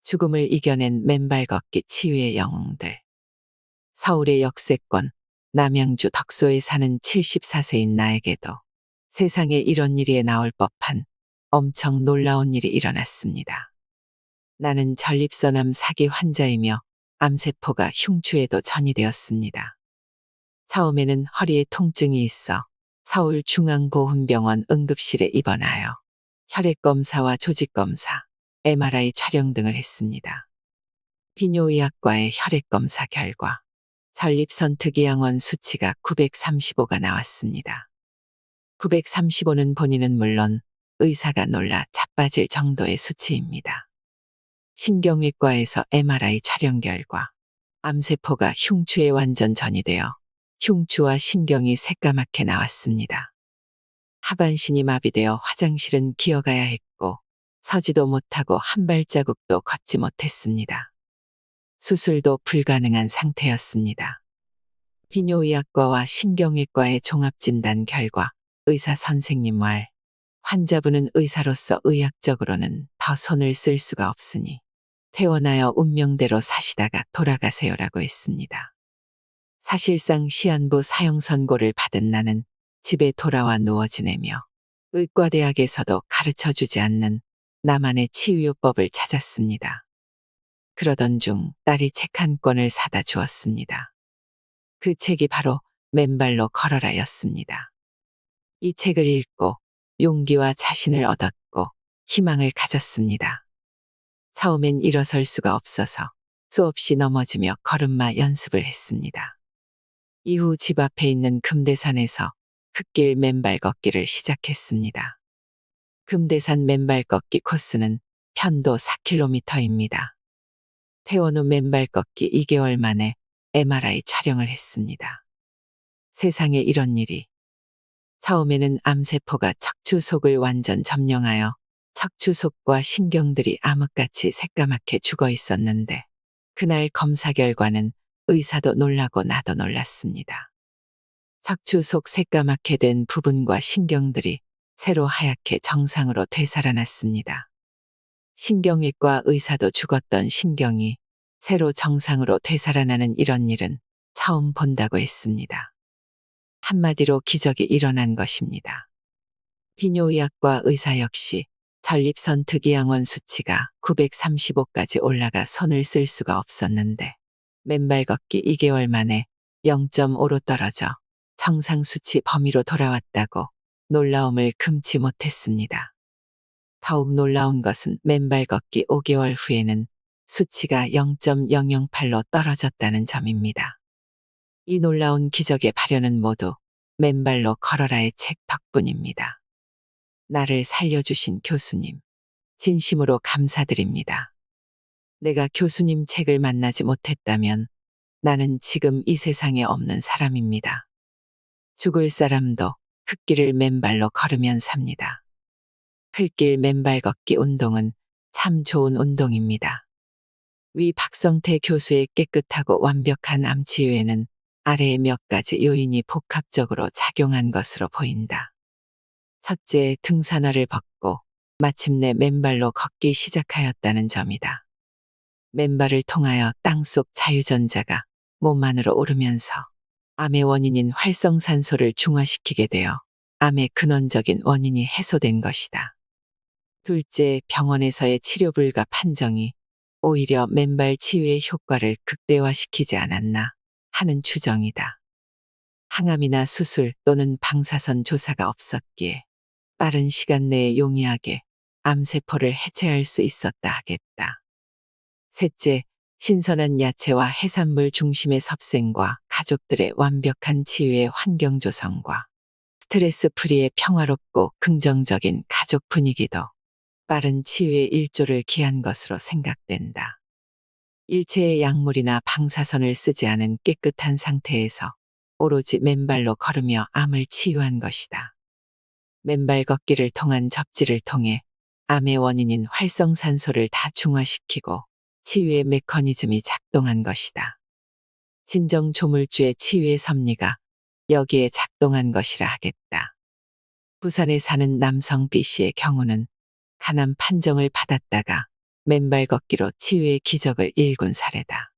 죽음을 이겨낸 맨발 걷기 치유의 영웅들. 서울의 역세권 남양주 덕소에 사는 74세인 나에게도 세상에 이런 일이 나올 법한 엄청 놀라운 일이 일어났습니다. 나는 전립선암 사기 환자이며 암세포가 흉추에도 전이되었습니다. 처음에는 허리에 통증이 있어 서울중앙보훈병원 응급실에 입원하여 혈액검사와 조직검사, MRI 촬영 등을 했습니다. 비뇨의학과의 혈액검사 결과 전립선 특이항원 수치가 935가 나왔습니다. 935는 본인은 물론 의사가 놀라 자빠질 정도의 수치입니다. 신경외과에서 MRI 촬영 결과 암세포가 흉추에 완전 전이되어 흉추와 신경이 새까맣게 나왔습니다. 하반신이 마비되어 화장실은 기어가야 했고 서지도 못하고 한 발자국도 걷지 못했습니다. 수술도 불가능한 상태였습니다. 비뇨의학과와 신경외과의 종합진단 결과 의사 선생님 말, 환자분은 의사로서 의학적으로는 더 손을 쓸 수가 없으니 퇴원하여 운명대로 사시다가 돌아가세요라고 했습니다. 사실상 시한부 사형 선고를 받은 나는 집에 돌아와 누워 지내며 의과대학에서도 가르쳐주지 않는 나만의 치유요법을 찾았습니다. 그러던 중 딸이 책 한 권을 사다 주었습니다. 그 책이 바로 맨발로 걸어라였습니다. 이 책을 읽고 용기와 자신을 얻었고 희망을 가졌습니다. 처음엔 일어설 수가 없어서 수없이 넘어지며 걸음마 연습을 했습니다. 이후 집 앞에 있는 금대산에서 흙길 맨발 걷기를 시작했습니다. 금대산 맨발 걷기 코스는 편도 4km입니다. 퇴원 후 맨발 걷기 2개월 만에 MRI 촬영을 했습니다. 세상에 이런 일이. 처음에는 암세포가 척추 속을 완전 점령하여 척추 속과 신경들이 암흑같이 새까맣게 죽어 있었는데 그날 검사 결과는 의사도 놀라고 나도 놀랐습니다. 척추 속 새까맣게 된 부분과 신경들이 새로 하얗게 정상으로 되살아났습니다. 신경외과 의사도 죽었던 신경이 새로 정상으로 되살아나는 이런 일은 처음 본다고 했습니다. 한마디로 기적이 일어난 것입니다. 비뇨의학과 의사 역시 전립선 특이항원 수치가 935까지 올라가 손을 쓸 수가 없었는데 맨발 걷기 2개월 만에 0.5로 떨어져 정상 수치 범위로 돌아왔다고 놀라움을 금치 못했습니다. 더욱 놀라운 것은 맨발 걷기 5개월 후에는 수치가 0.008로 떨어졌다는 점입니다. 이 놀라운 기적의 발현은 모두 맨발로 걸어라의 책 덕분입니다. 나를 살려주신 교수님, 진심으로 감사드립니다. 내가 교수님 책을 만나지 못했다면 나는 지금 이 세상에 없는 사람입니다. 죽을 사람도 흙길을 맨발로 걸으면 삽니다. 흙길 맨발 걷기 운동은 참 좋은 운동입니다. 위 박성태 교수의 깨끗하고 완벽한 암치유에는 아래의 몇 가지 요인이 복합적으로 작용한 것으로 보인다. 첫째, 등산화를 벗고 마침내 맨발로 걷기 시작하였다는 점이다. 맨발을 통하여 땅속 자유전자가 몸 안으로 오르면서 암의 원인인 활성산소를 중화시키게 되어 암의 근원적인 원인이 해소된 것이다. 둘째, 병원에서의 치료 불가 판정이 오히려 맨발 치유의 효과를 극대화시키지 않았나 하는 추정이다. 항암이나 수술 또는 방사선 조사가 없었기에 빠른 시간 내에 용이하게 암세포를 해체할 수 있었다 하겠다. 셋째, 신선한 야채와 해산물 중심의 섭생과 가족들의 완벽한 치유의 환경 조성과 스트레스 프리의 평화롭고 긍정적인 가족 분위기도 빠른 치유의 일조를 기한 것으로 생각된다. 일체의 약물이나 방사선을 쓰지 않은 깨끗한 상태에서 오로지 맨발로 걸으며 암을 치유한 것이다. 맨발 걷기를 통한 접지를 통해 암의 원인인 활성산소를 다 중화시키고 치유의 메커니즘이 작동한 것이다. 진정 조물주의 치유의 섭리가 여기에 작동한 것이라 하겠다. 부산에 사는 남성 B씨의 경우는 간암 판정을 받았다가 맨발 걷기로 치유의 기적을 일군 사례다.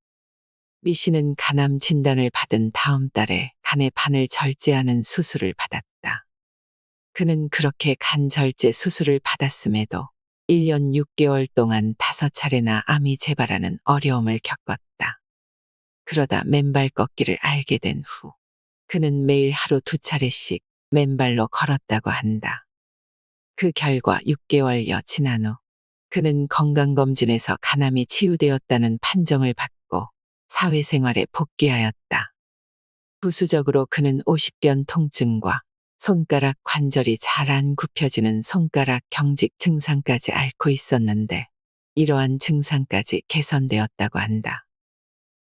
미 씨는 간암 진단을 받은 다음 달에 간의 반을 절제하는 수술을 받았다. 그는 그렇게 간 절제 수술을 받았음에도 1년 6개월 동안 5차례나 암이 재발하는 어려움을 겪었다. 그러다 맨발 걷기를 알게 된 후, 그는 매일 하루 2차례씩 맨발로 걸었다고 한다. 그 결과 6개월여 지난 후, 그는 건강검진에서 간암이 치유되었다는 판정을 받고 사회생활에 복귀하였다. 부수적으로 그는 오십견 통증과 손가락 관절이 잘 안 굽혀지는 손가락 경직 증상까지 앓고 있었는데 이러한 증상까지 개선되었다고 한다.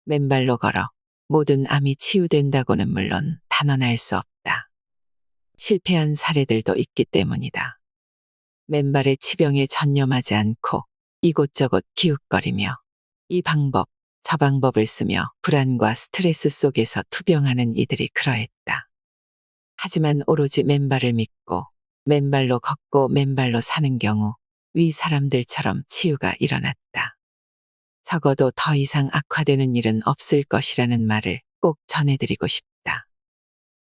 맨발로 걸어 모든 암이 치유된다고는 물론 단언할 수 없다. 실패한 사례들도 있기 때문이다. 맨발의 치병에 전념하지 않고 이곳저곳 기웃거리며 이 방법, 저 방법을 쓰며 불안과 스트레스 속에서 투병하는 이들이 그러했다. 하지만 오로지 맨발을 믿고 맨발로 걷고 맨발로 사는 경우 위 사람들처럼 치유가 일어났다. 적어도 더 이상 악화되는 일은 없을 것이라는 말을 꼭 전해드리고 싶다.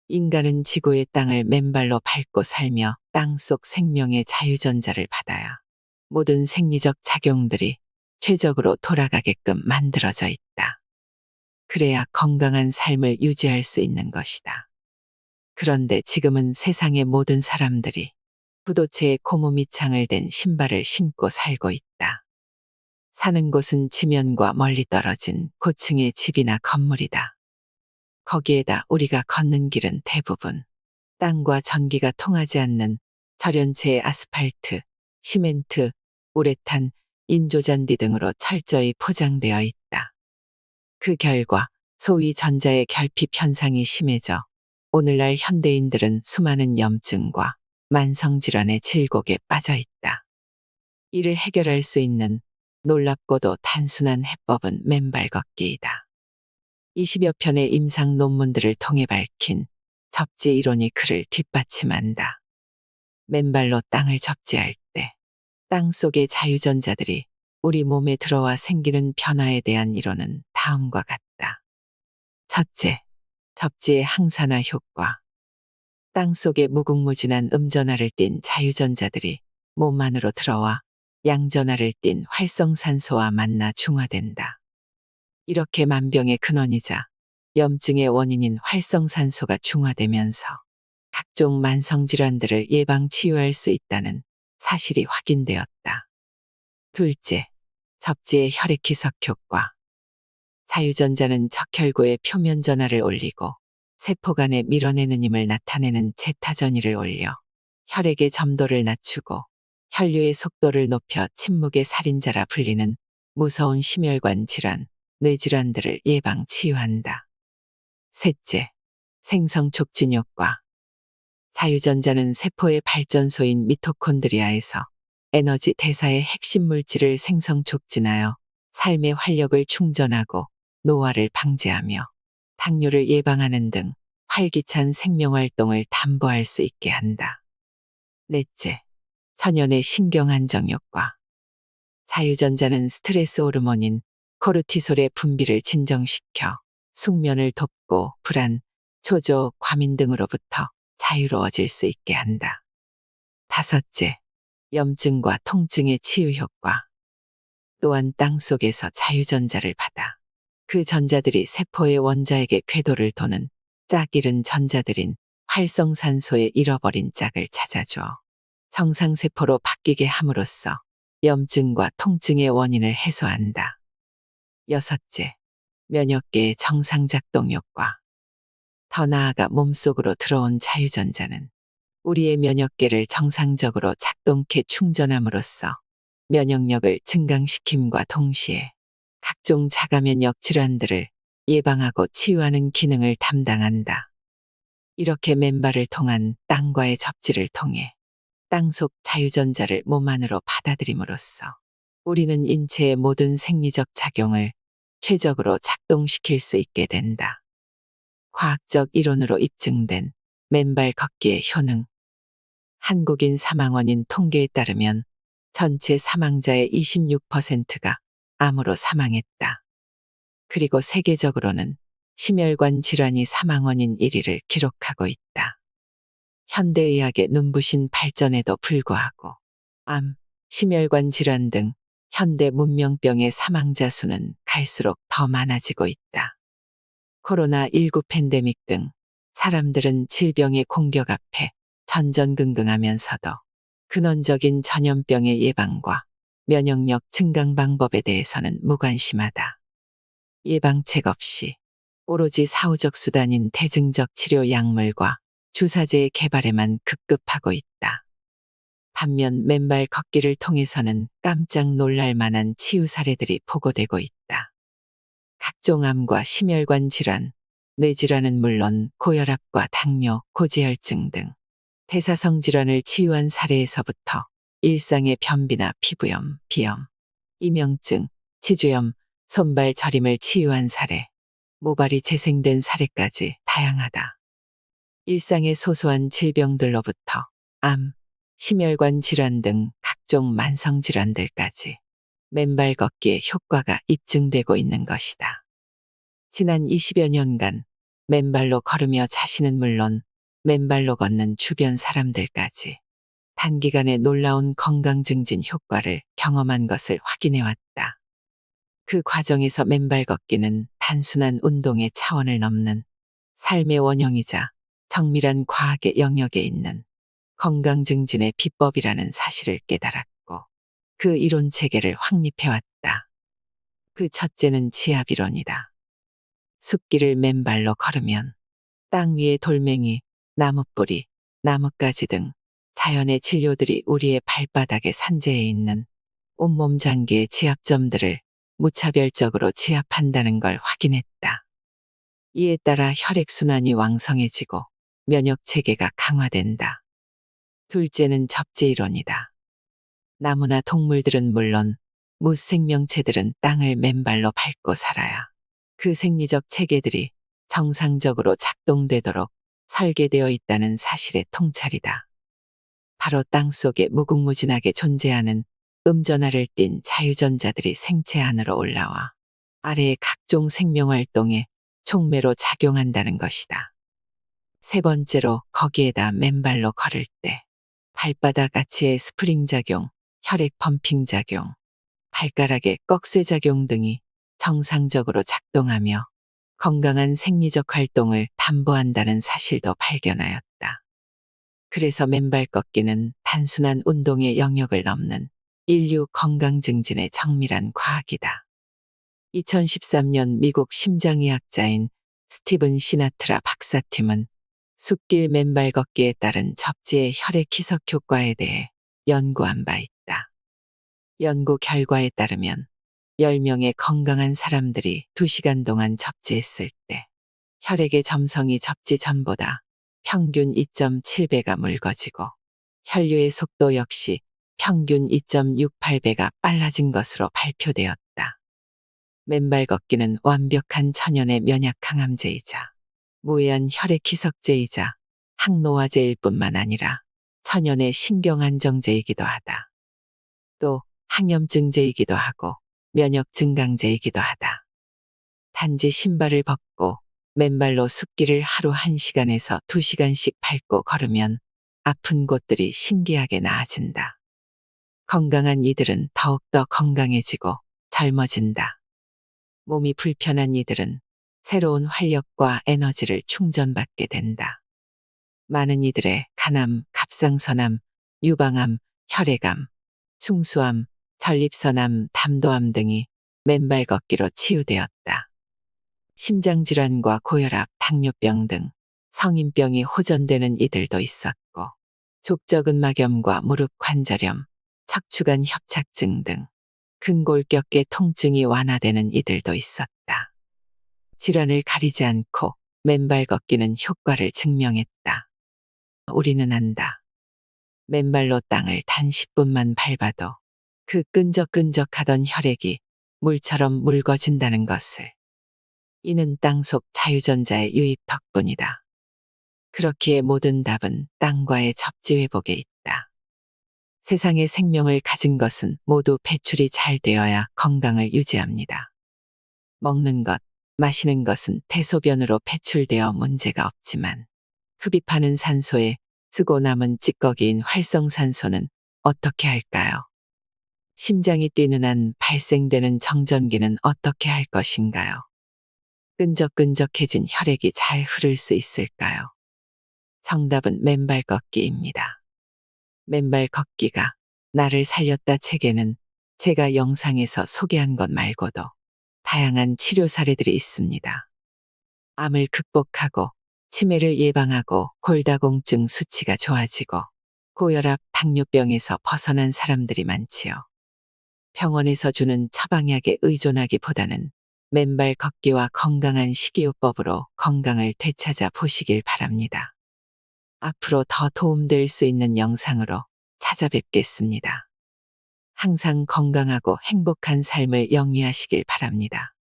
인간은 지구의 땅을 맨발로 밟고 살며 땅속 생명의 자유전자를 받아야 모든 생리적 작용들이 최적으로 돌아가게끔 만들어져 있다. 그래야 건강한 삶을 유지할 수 있는 것이다. 그런데 지금은 세상의 모든 사람들이 부도체에 고무 밑창을 댄 신발을 신고 살고 있다. 사는 곳은 지면과 멀리 떨어진 고층의 집이나 건물이다. 거기에다 우리가 걷는 길은 대부분 땅과 전기가 통하지 않는 절연체의 아스팔트, 시멘트, 우레탄, 인조잔디 등으로 철저히 포장되어 있다. 그 결과 소위 전자의 결핍 현상이 심해져 오늘날 현대인들은 수많은 염증과 만성질환의 질곡에 빠져 있다. 이를 해결할 수 있는 놀랍고도 단순한 해법은 맨발 걷기이다. 20여 편의 임상 논문들을 통해 밝힌 접지 이론이 그를 뒷받침한다. 맨발로 땅을 접지할 때 땅 속의 자유전자들이 우리 몸에 들어와 생기는 변화에 대한 이론은 다음과 같다. 첫째, 접지의 항산화 효과. 땅 속에 무궁무진한 음전하를 띤 자유전자들이 몸 안으로 들어와 양전하를 띤 활성산소와 만나 중화된다. 이렇게 만병의 근원이자 염증의 원인인 활성산소가 중화되면서 각종 만성질환들을 예방 치유할 수 있다는 사실이 확인되었다. 둘째, 접지의 혈액희석 효과. 자유전자는 적혈구의 표면 전하를 올리고 세포 간에 밀어내는 힘을 나타내는 제타전이를 올려 혈액의 점도를 낮추고 혈류의 속도를 높여 침묵의 살인자라 불리는 무서운 심혈관 질환, 뇌질환들을 예방 치유한다. 셋째, 생성 촉진 효과. 자유전자는 세포의 발전소인 미토콘드리아에서 에너지 대사의 핵심 물질을 생성 촉진하여 삶의 활력을 충전하고 노화를 방지하며 당뇨를 예방하는 등 활기찬 생명활동을 담보할 수 있게 한다. 넷째, 천연의 신경안정 효과. 자유전자는 스트레스 호르몬인 코르티솔의 분비를 진정시켜 숙면을 돕고 불안, 초조, 과민 등으로부터 자유로워질 수 있게 한다. 다섯째, 염증과 통증의 치유 효과. 또한 땅 속에서 자유전자를 받아 그 전자들이 세포의 원자에게 궤도를 도는 짝 잃은 전자들인 활성산소의 잃어버린 짝을 찾아줘 정상세포로 바뀌게 함으로써 염증과 통증의 원인을 해소한다. 여섯째, 면역계의 정상작동 효과. 더 나아가 몸속으로 들어온 자유전자는 우리의 면역계를 정상적으로 작동케 충전함으로써 면역력을 증강시킴과 동시에 각종 자가면역 질환들을 예방하고 치유하는 기능을 담당한다. 이렇게 맨발을 통한 땅과의 접지를 통해 땅속 자유전자를 몸 안으로 받아들임으로써 우리는 인체의 모든 생리적 작용을 최적으로 작동시킬 수 있게 된다. 과학적 이론으로 입증된 맨발 걷기의 효능. 한국인 사망 원인 통계에 따르면 전체 사망자의 26%가 암으로 사망했다. 그리고 세계적으로는 심혈관 질환이 사망 원인 1위를 기록하고 있다. 현대의학의 눈부신 발전에도 불구하고 암, 심혈관 질환 등 현대 문명병의 사망자 수는 갈수록 더 많아지고 있다. 코로나19 팬데믹 등 사람들은 질병의 공격 앞에 전전긍긍하면서도 근원적인 전염병의 예방과 면역력 증강 방법에 대해서는 무관심하다. 예방책 없이 오로지 사후적 수단인 대증적 치료 약물과 주사제의 개발에만 급급하고 있다. 반면 맨발 걷기를 통해서는 깜짝 놀랄 만한 치유 사례들이 보고되고 있다. 각종 암과 심혈관 질환, 뇌질환은 물론 고혈압과 당뇨, 고지혈증 등 대사성 질환을 치유한 사례에서부터 일상의 변비나 피부염, 비염, 이명증, 치주염, 손발 저림을 치유한 사례, 모발이 재생된 사례까지 다양하다. 일상의 소소한 질병들로부터 암, 심혈관 질환 등 각종 만성 질환들까지 맨발 걷기의 효과가 입증되고 있는 것이다. 지난 20여 년간 맨발로 걸으며 자신은 물론 맨발로 걷는 주변 사람들까지 단기간에 놀라운 건강 증진 효과를 경험한 것을 확인해왔다. 그 과정에서 맨발 걷기는 단순한 운동의 차원을 넘는 삶의 원형이자 정밀한 과학의 영역에 있는 건강 증진의 비법이라는 사실을 깨달았고 그 이론 체계를 확립해왔다. 그 첫째는 지압 이론이다. 숲길을 맨발로 걸으면 땅 위의 돌멩이, 나무뿌리, 나뭇가지 등 자연의 진료들이 우리의 발바닥에 산재해 있는 온몸 장기의 지압점들을 무차별적으로 지압한다는 걸 확인했다. 이에 따라 혈액순환이 왕성해지고 면역체계가 강화된다. 둘째는 접지이론이다. 나무나 동물들은 물론 무생명체들은 땅을 맨발로 밟고 살아야 그 생리적 체계들이 정상적으로 작동되도록 설계되어 있다는 사실의 통찰이다. 바로 땅속에 무궁무진하게 존재하는 음전하를 띤 자유전자들이 생체 안으로 올라와 아래의 각종 생명활동에 촉매로 작용한다는 것이다. 세 번째로 거기에다 맨발로 걸을 때 발바닥 아치의 스프링 작용, 혈액 펌핑 작용, 발가락의 꺽쇠 작용 등이 정상적으로 작동하며 건강한 생리적 활동을 담보한다는 사실도 발견하였다. 그래서 맨발 걷기는 단순한 운동의 영역을 넘는 인류 건강 증진의 정밀한 과학이다. 2013년 미국 심장의학자인 스티븐 시나트라 박사팀은 숲길 맨발 걷기에 따른 접지의 혈액 희석 효과에 대해 연구한 바 있다. 연구 결과에 따르면 10명의 건강한 사람들이 2시간 동안 접지했을 때 혈액의 점성이 접지 전보다 평균 2.7배가 묽어지고 혈류의 속도 역시 평균 2.68배가 빨라진 것으로 발표되었다. 맨발 걷기는 완벽한 천연의 면역 항암제이자 무해한 혈액 희석제이자 항노화제일 뿐만 아니라 천연의 신경 안정제이기도 하다. 또 항염증제이기도 하고 면역 증강제이기도 하다. 단지 신발을 벗고 맨발로 숲길을 하루 1시간에서 2시간씩 밟고 걸으면 아픈 곳들이 신기하게 나아진다. 건강한 이들은 더욱더 건강해지고 젊어진다. 몸이 불편한 이들은 새로운 활력과 에너지를 충전받게 된다. 많은 이들의 간암, 갑상선암, 유방암, 혈액암, 흉수암, 전립선암, 담도암 등이 맨발 걷기로 치유되었다. 심장질환과 고혈압, 당뇨병 등 성인병이 호전되는 이들도 있었고 족저근막염과 무릎 관절염, 척추관 협착증 등 근골격계 통증이 완화되는 이들도 있었다. 질환을 가리지 않고 맨발 걷기는 효과를 증명했다. 우리는 안다. 맨발로 땅을 단 10분만 밟아도 그 끈적끈적하던 혈액이 물처럼 묽어진다는 것을. 이는 땅속 자유전자의 유입 덕분이다. 그렇기에 모든 답은 땅과의 접지 회복에 있다. 세상에 생명을 가진 것은 모두 배출이 잘 되어야 건강을 유지합니다. 먹는 것, 마시는 것은 대소변으로 배출되어 문제가 없지만 흡입하는 산소에 쓰고 남은 찌꺼기인 활성산소는 어떻게 할까요? 심장이 뛰는 한 발생되는 정전기는 어떻게 할 것인가요? 끈적끈적해진 혈액이 잘 흐를 수 있을까요? 정답은 맨발 걷기입니다. 맨발 걷기가 나를 살렸다 책에는 제가 영상에서 소개한 것 말고도 다양한 치료 사례들이 있습니다. 암을 극복하고 치매를 예방하고 골다공증 수치가 좋아지고 고혈압, 당뇨병에서 벗어난 사람들이 많지요. 병원에서 주는 처방약에 의존하기보다는 맨발 걷기와 건강한 식이요법으로 건강을 되찾아 보시길 바랍니다. 앞으로 더 도움될 수 있는 영상으로 찾아뵙겠습니다. 항상 건강하고 행복한 삶을 영위하시길 바랍니다.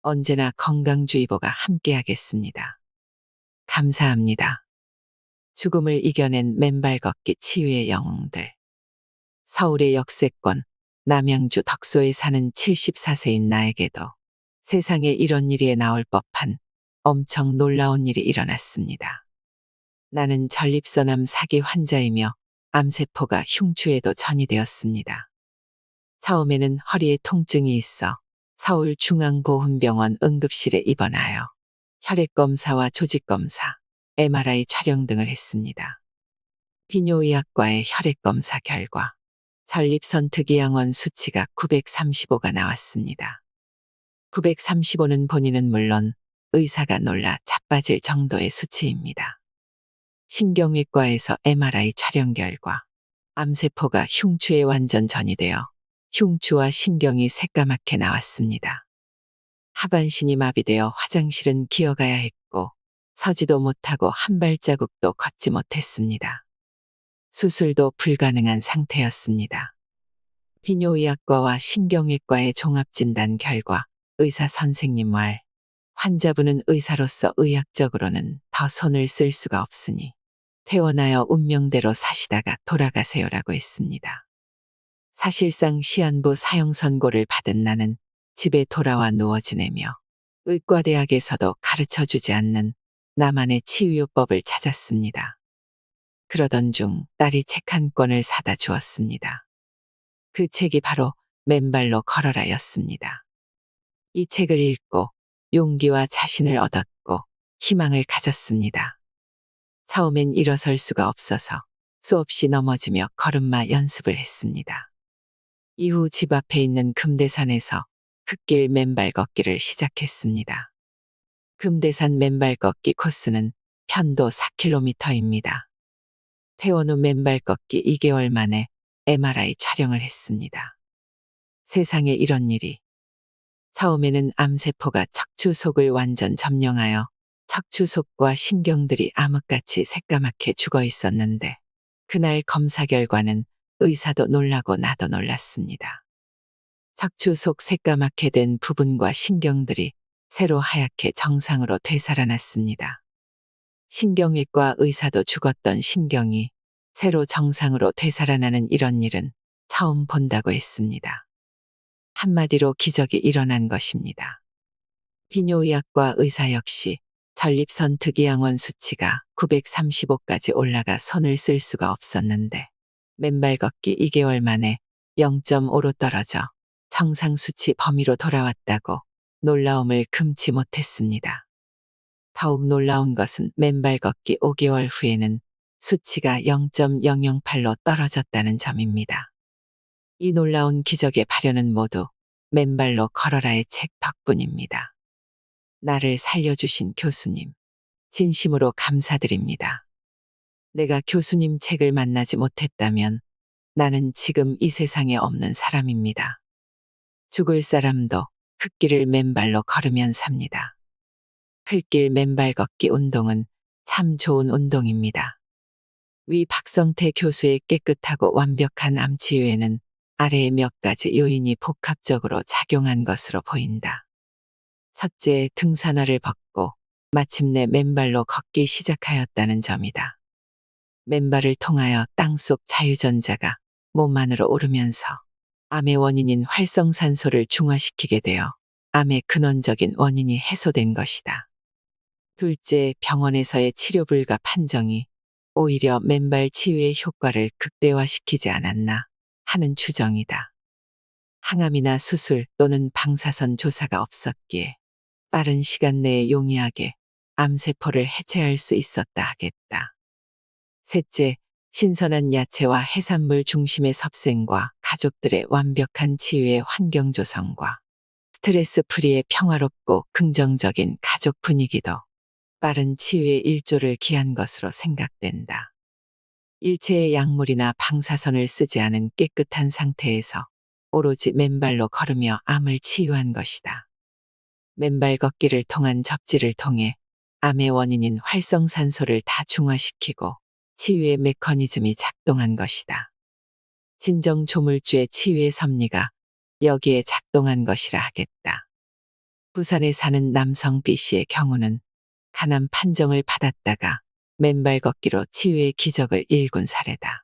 언제나 건강주의보가 함께하겠습니다. 감사합니다. 죽음을 이겨낸 맨발 걷기 치유의 영웅들. 서울의 역세권, 남양주 덕소에 사는 74세인 나에게도 세상에 이런 일이 나올 법한 엄청 놀라운 일이 일어났습니다. 나는 전립선암 4기 환자이며 암세포가 흉추에도 전이되었습니다. 처음에는 허리에 통증이 있어 서울중앙보훈병원 응급실에 입원하여 혈액검사와 조직검사, MRI 촬영 등을 했습니다. 비뇨의학과의 혈액검사 결과 전립선 특이양원 수치가 935가 나왔습니다. 935는 본인은 물론 의사가 놀라 자빠질 정도의 수치입니다. 신경외과에서 MRI 촬영 결과 암세포가 흉추에 완전 전이되어 흉추와 신경이 새까맣게 나왔습니다. 하반신이 마비되어 화장실은 기어가야 했고 서지도 못하고 한 발자국도 걷지 못했습니다. 수술도 불가능한 상태였습니다. 비뇨의학과와 신경외과의 종합진단 결과 의사 선생님 말, 환자분은 의사로서 의학적으로는 더 손을 쓸 수가 없으니 퇴원하여 운명대로 사시다가 돌아가세요라고 했습니다. 사실상 시한부 사형 선고를 받은 나는 집에 돌아와 누워 지내며 의과대학에서도 가르쳐주지 않는 나만의 치유요법을 찾았습니다. 그러던 중 딸이 책 한 권을 사다 주었습니다. 그 책이 바로 맨발로 걸어라였습니다. 이 책을 읽고 용기와 자신을 얻었고 희망을 가졌습니다. 처음엔 일어설 수가 없어서 수없이 넘어지며 걸음마 연습을 했습니다. 이후 집 앞에 있는 금대산에서 흙길 맨발 걷기를 시작했습니다. 금대산 맨발 걷기 코스는 편도 4km입니다. 퇴원 후 맨발 걷기 2개월 만에 MRI 촬영을 했습니다. 세상에 이런 일이. 처음에는 암세포가 척추 속을 완전 점령하여 척추 속과 신경들이 암흑같이 새까맣게 죽어 있었는데 그날 검사 결과는 의사도 놀라고 나도 놀랐습니다. 척추 속 새까맣게 된 부분과 신경들이 새로 하얗게 정상으로 되살아났습니다. 신경외과 의사도 죽었던 신경이 새로 정상으로 되살아나는 이런 일은 처음 본다고 했습니다. 한마디로 기적이 일어난 것입니다. 비뇨의학과 의사 역시 전립선 특이양원 수치가 935까지 올라가 손을 쓸 수가 없었는데 맨발 걷기 2개월 만에 0.5로 떨어져 정상 수치 범위로 돌아왔다고 놀라움을 금치 못했습니다. 더욱 놀라운 것은 맨발 걷기 5개월 후에는 수치가 0.008로 떨어졌다는 점입니다. 이 놀라운 기적의 발현은 모두 맨발로 걸어라의 책 덕분입니다. 나를 살려주신 교수님, 진심으로 감사드립니다. 내가 교수님 책을 만나지 못했다면 나는 지금 이 세상에 없는 사람입니다. 죽을 사람도 흙길을 맨발로 걸으면 삽니다. 흙길 맨발 걷기 운동은 참 좋은 운동입니다. 위 박성태 교수의 깨끗하고 완벽한 암치유에는 아래의 몇 가지 요인이 복합적으로 작용한 것으로 보인다. 첫째, 등산화를 벗고 마침내 맨발로 걷기 시작하였다는 점이다. 맨발을 통하여 땅속 자유전자가 몸 안으로 오르면서 암의 원인인 활성산소를 중화시키게 되어 암의 근원적인 원인이 해소된 것이다. 둘째, 병원에서의 치료 불가 판정이 오히려 맨발 치유의 효과를 극대화시키지 않았나 하는 추정이다. 항암이나 수술 또는 방사선 조사가 없었기에 빠른 시간 내에 용이하게 암세포를 해체할 수 있었다 하겠다. 셋째, 신선한 야채와 해산물 중심의 섭생과 가족들의 완벽한 치유의 환경 조성과 스트레스 프리의 평화롭고 긍정적인 가족 분위기도 빠른 치유의 일조를 기한 것으로 생각된다. 일체의 약물이나 방사선을 쓰지 않은 깨끗한 상태에서 오로지 맨발로 걸으며 암을 치유한 것이다. 맨발 걷기를 통한 접지를 통해 암의 원인인 활성산소를 다중화시키고 치유의 메커니즘이 작동한 것이다. 진정 조물주의 치유의 섭리가 여기에 작동한 것이라 하겠다. 부산에 사는 남성 B씨의 경우는 간암 판정을 받았다가 맨발 걷기로 치유의 기적을 일군 사례다.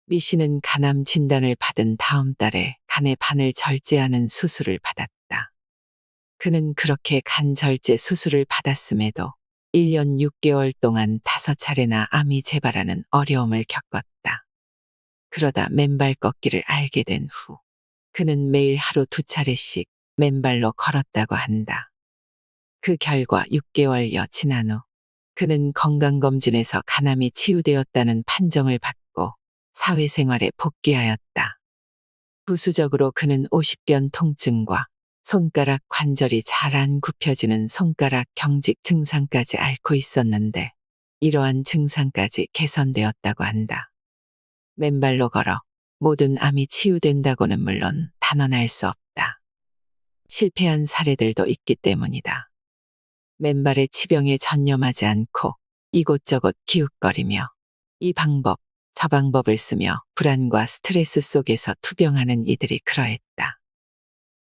B씨는 간암 진단을 받은 다음 달에 간의 반을 절제하는 수술을 받았다. 그는 그렇게 간 절제 수술을 받았음에도 1년 6개월 동안 5차례나 암이 재발하는 어려움을 겪었다. 그러다 맨발 걷기를 알게 된 후, 그는 매일 하루 2차례씩 맨발로 걸었다고 한다. 그 결과 6개월여 지난 후, 그는 건강검진에서 간암이 치유되었다는 판정을 받고 사회생활에 복귀하였다. 부수적으로 그는 50견 통증과 손가락 관절이 잘 안 굽혀지는 손가락 경직 증상까지 앓고 있었는데 이러한 증상까지 개선되었다고 한다. 맨발로 걸어 모든 암이 치유된다고는 물론 단언할 수 없다. 실패한 사례들도 있기 때문이다. 맨발의 치병에 전념하지 않고 이곳저곳 기웃거리며 이 방법, 저 방법을 쓰며 불안과 스트레스 속에서 투병하는 이들이 그러했다.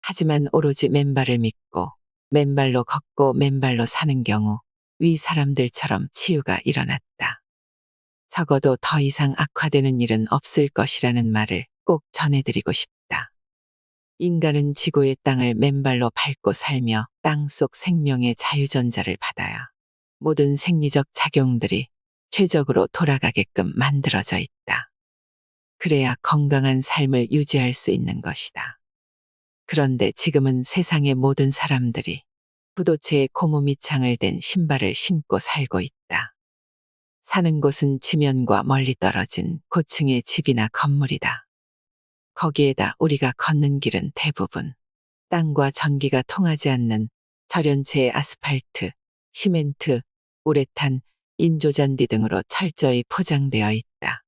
하지만 오로지 맨발을 믿고 맨발로 걷고 맨발로 사는 경우 위 사람들처럼 치유가 일어났다. 적어도 더 이상 악화되는 일은 없을 것이라는 말을 꼭 전해드리고 싶다. 인간은 지구의 땅을 맨발로 밟고 살며 땅속 생명의 자유전자를 받아야 모든 생리적 작용들이 최적으로 돌아가게끔 만들어져 있다. 그래야 건강한 삶을 유지할 수 있는 것이다. 그런데 지금은 세상의 모든 사람들이 부도체에 고무 밑창을 댄 신발을 신고 살고 있다. 사는 곳은 지면과 멀리 떨어진 고층의 집이나 건물이다. 거기에다 우리가 걷는 길은 대부분 땅과 전기가 통하지 않는 절연체의 아스팔트, 시멘트, 우레탄, 인조잔디 등으로 철저히 포장되어 있다.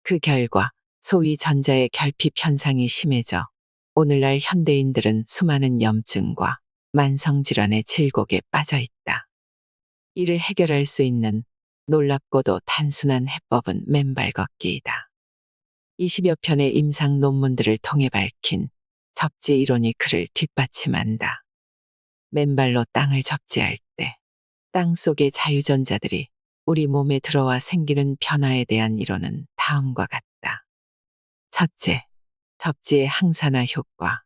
그 결과 소위 전자의 결핍 현상이 심해져 오늘날 현대인들은 수많은 염증과 만성질환의 질곡에 빠져 있다. 이를 해결할 수 있는 놀랍고도 단순한 해법은 맨발 걷기이다. 20여 편의 임상 논문들을 통해 밝힌 접지 이론이 그를 뒷받침한다. 맨발로 땅을 접지할 때 땅 속의 자유전자들이 우리 몸에 들어와 생기는 변화에 대한 이론은 다음과 같다. 첫째, 접지의 항산화 효과.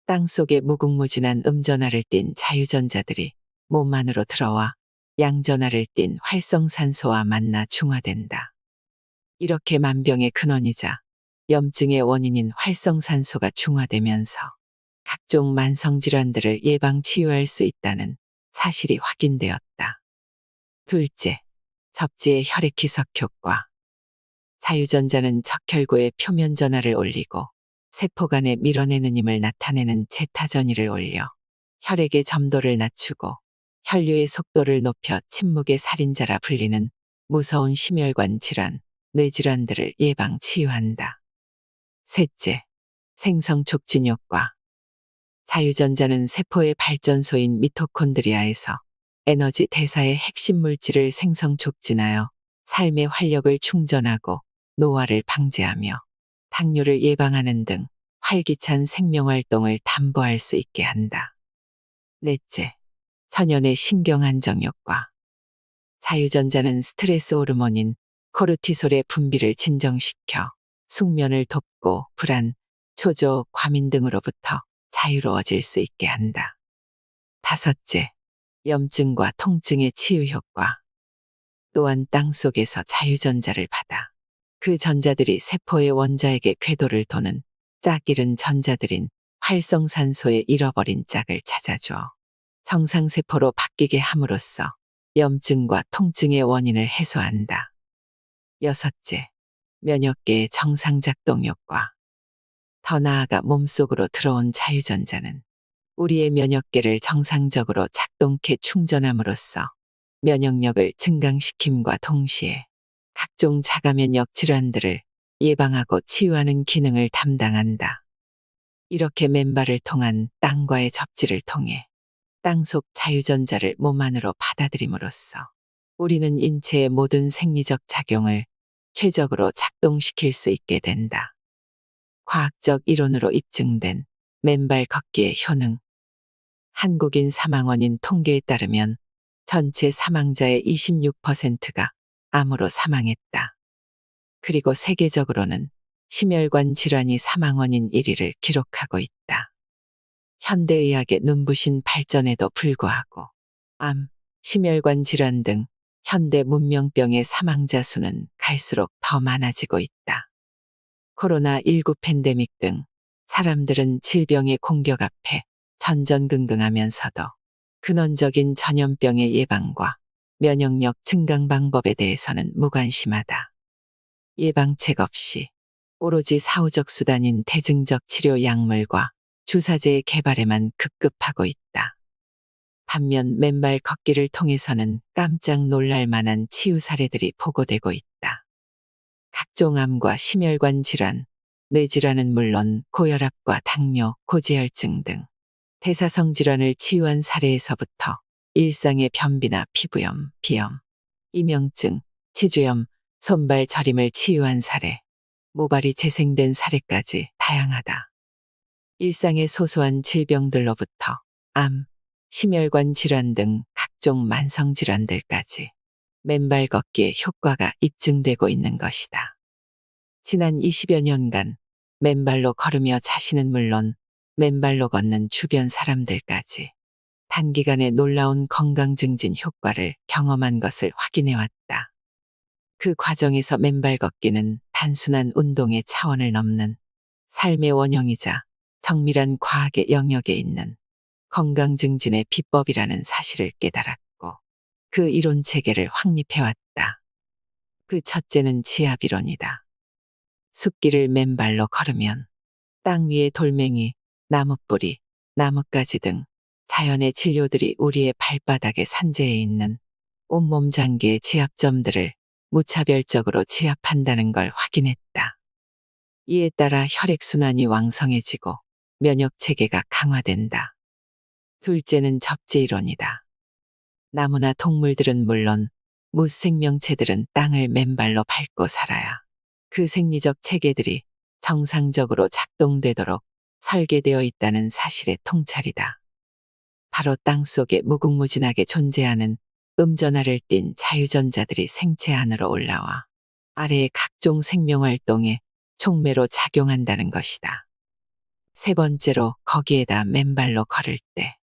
땅 속에 무궁무진한 음전하를 띤 자유전자들이 몸 안으로 들어와 양전하를 띤 활성산소와 만나 중화된다. 이렇게 만병의 근원이자 염증의 원인인 활성산소가 중화되면서 각종 만성질환들을 예방 치유할 수 있다는 사실이 확인되었다. 둘째, 접지의 혈액희석 효과. 자유전자는 적혈구의 표면 전하를 올리고 세포 간에 밀어내는 힘을 나타내는 제타전이를 올려 혈액의 점도를 낮추고 혈류의 속도를 높여 침묵의 살인자라 불리는 무서운 심혈관 질환, 뇌질환들을 예방 치유한다. 셋째, 생성 촉진 효과. 자유전자는 세포의 발전소인 미토콘드리아에서 에너지 대사의 핵심 물질을 생성 촉진하여 삶의 활력을 충전하고 노화를 방지하며 당뇨를 예방하는 등 활기찬 생명활동을 담보할 수 있게 한다. 넷째, 천연의 신경안정 효과. 자유전자는 스트레스 호르몬인 코르티솔의 분비를 진정시켜 숙면을 돕고 불안, 초조, 과민 등으로부터 자유로워질 수 있게 한다. 다섯째, 염증과 통증의 치유 효과. 또한 땅 속에서 자유전자를 받아 그 전자들이 세포의 원자에게 궤도를 도는 짝 잃은 전자들인 활성산소의 잃어버린 짝을 찾아줘 정상세포로 바뀌게 함으로써 염증과 통증의 원인을 해소한다. 여섯째, 면역계의 정상작동 효과. 더 나아가 몸속으로 들어온 자유전자는 우리의 면역계를 정상적으로 작동케 충전함으로써 면역력을 증강시킴과 동시에 각종 자가면역 질환들을 예방하고 치유하는 기능을 담당한다. 이렇게 맨발을 통한 땅과의 접지를 통해 땅속 자유전자를 몸 안으로 받아들임으로써 우리는 인체의 모든 생리적 작용을 최적으로 작동시킬 수 있게 된다. 과학적 이론으로 입증된 맨발 걷기의 효능. 한국인 사망 원인 통계에 따르면 전체 사망자의 26%가 암으로 사망했다. 그리고 세계적으로는 심혈관 질환이 사망 원인 1위를 기록하고 있다. 현대의학의 눈부신 발전에도 불구하고 암, 심혈관 질환 등 현대 문명병의 사망자 수는 갈수록 더 많아지고 있다. 코로나19 팬데믹 등 사람들은 질병의 공격 앞에 전전긍긍하면서도 근원적인 전염병의 예방과 면역력 증강 방법에 대해서는 무관심하다. 예방책 없이 오로지 사후적 수단인 대증적 치료 약물과 주사제의 개발에만 급급하고 있다. 반면 맨발 걷기를 통해서는 깜짝 놀랄 만한 치유 사례들이 보고되고 있다. 각종 암과 심혈관 질환, 뇌질환은 물론 고혈압과 당뇨, 고지혈증 등 대사성 질환을 치유한 사례에서부터 일상의 변비나 피부염, 비염, 이명증, 치주염, 손발 저림을 치유한 사례, 모발이 재생된 사례까지 다양하다. 일상의 소소한 질병들로부터 암, 심혈관 질환 등 각종 만성 질환들까지 맨발 걷기의 효과가 입증되고 있는 것이다. 지난 20여 년간 맨발로 걸으며 자신은 물론 맨발로 걷는 주변 사람들까지 단기간에 놀라운 건강 증진 효과를 경험한 것을 확인해 왔다. 그 과정에서 맨발 걷기는 단순한 운동의 차원을 넘는 삶의 원형이자 정밀한 과학의 영역에 있는 건강 증진의 비법이라는 사실을 깨달았고 그 이론 체계를 확립해 왔다. 그 첫째는 지압 이론이다. 숲길을 맨발로 걸으면 땅 위의 돌멩이, 나무뿌리, 나뭇가지 등 자연의 진료들이 우리의 발바닥에 산재해 있는 온몸 장기의 지압점들을 무차별적으로 지압한다는 걸 확인했다. 이에 따라 혈액순환이 왕성해지고 면역체계가 강화된다. 둘째는 접지이론이다. 나무나 동물들은 물론 무생명체들은 땅을 맨발로 밟고 살아야 그 생리적 체계들이 정상적으로 작동되도록 설계되어 있다는 사실의 통찰이다. 바로 땅 속에 무궁무진하게 존재하는 음전하를 띤 자유전자들이 생체 안으로 올라와 아래의 각종 생명활동에 촉매로 작용한다는 것이다. 세 번째로 거기에다 맨발로 걸을 때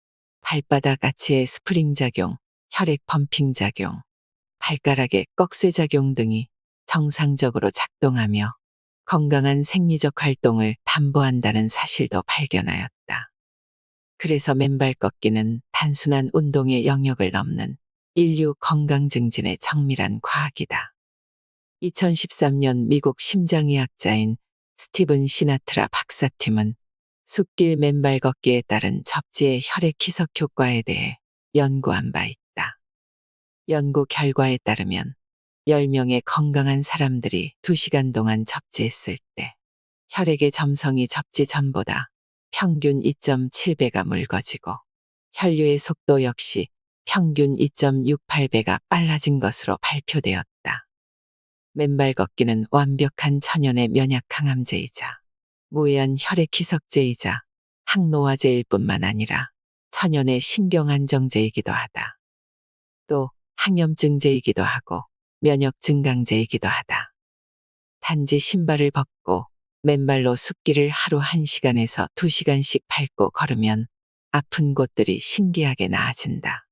발바닥 아치의 스프링 작용, 혈액 펌핑 작용, 발가락의 꺽쇠 작용 등이 정상적으로 작동하며 건강한 생리적 활동을 담보한다는 사실도 발견하였다. 그래서 맨발 걷기는 단순한 운동의 영역을 넘는 인류 건강 증진의 정밀한 과학이다. 2013년 미국 심장의학자인 스티븐 시나트라 박사팀은 숲길 맨발 걷기에 따른 접지의 혈액 희석 효과에 대해 연구한 바 있다. 연구 결과에 따르면 10명의 건강한 사람들이 2시간 동안 접지했을 때 혈액의 점성이 접지 전보다 평균 2.7배가 묽어지고 혈류의 속도 역시 평균 2.68배가 빨라진 것으로 발표되었다. 맨발 걷기는 완벽한 천연의 면역 항암제이자 무해한 혈액 희석제이자 항노화제일 뿐만 아니라 천연의 신경 안정제이기도 하다. 또 항염증제이기도 하고 면역 증강제이기도 하다. 단지 신발을 벗고 맨발로 숲길을 하루 1시간에서 2시간씩 밟고 걸으면 아픈 곳들이 신기하게 나아진다.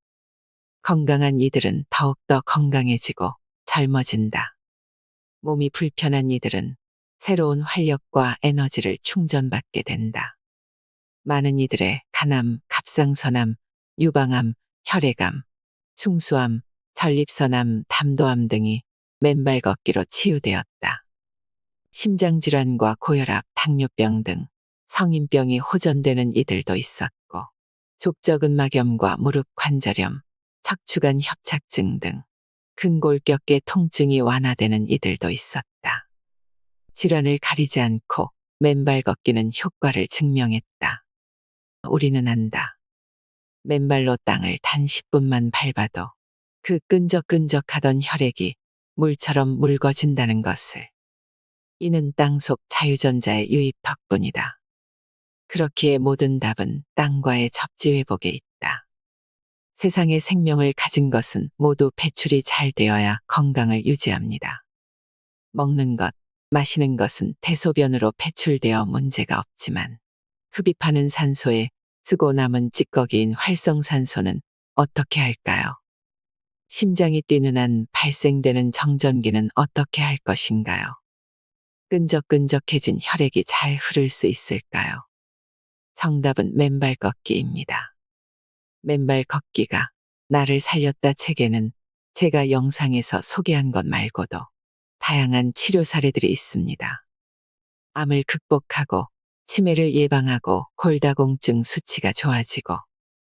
건강한 이들은 더욱더 건강해지고 젊어진다. 몸이 불편한 이들은 새로운 활력과 에너지를 충전받게 된다. 많은 이들의 간암, 갑상선암, 유방암, 혈액암, 흉수암, 전립선암, 담도암 등이 맨발 걷기로 치유되었다. 심장질환과 고혈압, 당뇨병 등 성인병이 호전되는 이들도 있었고, 족저근막염과 무릎 관절염, 척추관 협착증 등 근골격계 통증이 완화되는 이들도 있었다. 질환을 가리지 않고 맨발 걷기는 효과를 증명했다. 우리는 안다. 맨발로 땅을 단 10분만 밟아도 그 끈적끈적하던 혈액이 물처럼 묽어진다는 것을. 이는 땅속 자유전자의 유입 덕분이다. 그렇기에 모든 답은 땅과의 접지 회복에 있다. 세상에 생명을 가진 것은 모두 배출이 잘 되어야 건강을 유지합니다. 먹는 것, 마시는 것은 대소변으로 배출되어 문제가 없지만 흡입하는 산소에 쓰고 남은 찌꺼기인 활성산소는 어떻게 할까요? 심장이 뛰는 한 발생되는 정전기는 어떻게 할 것인가요? 끈적끈적해진 혈액이 잘 흐를 수 있을까요? 정답은 맨발 걷기입니다. 맨발 걷기가 나를 살렸다 책에는 제가 영상에서 소개한 것 말고도 다양한 치료 사례들이 있습니다. 암을 극복하고 치매를 예방하고 골다공증 수치가 좋아지고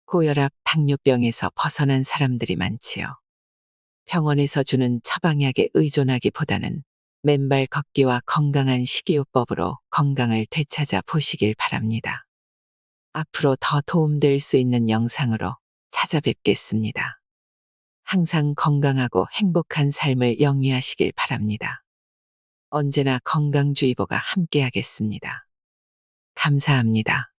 고혈압, 당뇨병에서 벗어난 사람들이 많지요. 병원에서 주는 처방약에 의존하기보다는 맨발 걷기와 건강한 식이요법으로 건강을 되찾아 보시길 바랍니다. 앞으로 더 도움될 수 있는 영상으로 찾아뵙겠습니다. 항상 건강하고 행복한 삶을 영위하시길 바랍니다. 언제나 건강주의보가 함께하겠습니다. 감사합니다.